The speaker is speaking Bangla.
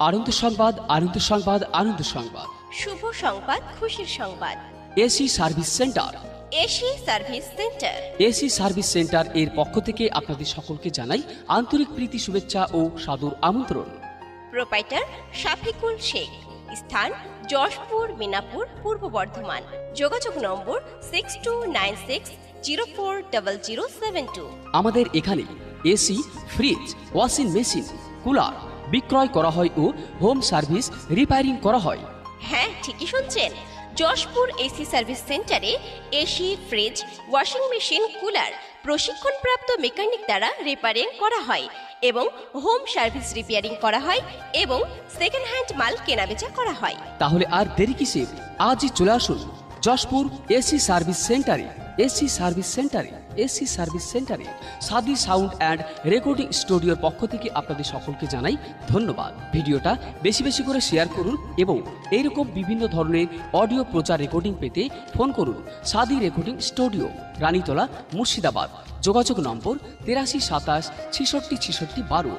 আনন্দ সংবাদ, আনন্দ সংবাদ, আনন্দ সংবাদ। শুভ সংবাদ, খুশির সংবাদ। AC service centre. AC service centre. AC service centre এর পক্ষ থেকে আপনাদের সকলকে জানাই আন্তরিক প্রীতি, শুভেচ্ছা ও সাদর আমন্ত্রণ। প্রোপাইটার শাফিকুল শেখ। স্থান যশপুর, মিনাপুর, পূর্ব বর্ধমান। যোগাযোগ নম্বর 6296040072। আমাদের এখানে AC, fridge, washing machine, cooler বিক্রয় করা হয় ও হোম সার্ভিস রিপেয়ারিং করা হয়। হ্যাঁ, ঠিকই শুনছেন। যশপুর এসি সার্ভিস সেন্টারে AC, fridge, washing machine, cooler প্রশিক্ষণপ্রাপ্ত মেকানিক দ্বারা রিপেয়ারিং করা হয় এবং হোম সার্ভিস রিপেয়ারিং করা হয় এবং সেকেন্ড হ্যান্ড মাল কেনাবেচা করা হয়। তাহলে আর দেরি কিসের? আজই চলে আসুন যশপুর এসি সার্ভিস সেন্টারে। এসি সার্ভিস সেন্টারে, এসি সার্ভিস সেন্টারে সাদি সাউন্ড অ্যান্ড রেকর্ডিং স্টুডিওর পক্ষ থেকে আপনাদের সকলকে জানাই ধন্যবাদ। ভিডিওটা বেশি বেশি করে শেয়ার করুন এবং এইরকম বিভিন্ন ধরনের অডিও প্রচার রেকর্ডিং পেতে ফোন করুন সাদি রেকর্ডিং স্টুডিও, রানীতলা, মুর্শিদাবাদ। যোগাযোগ নম্বর 83 27 66 66 12।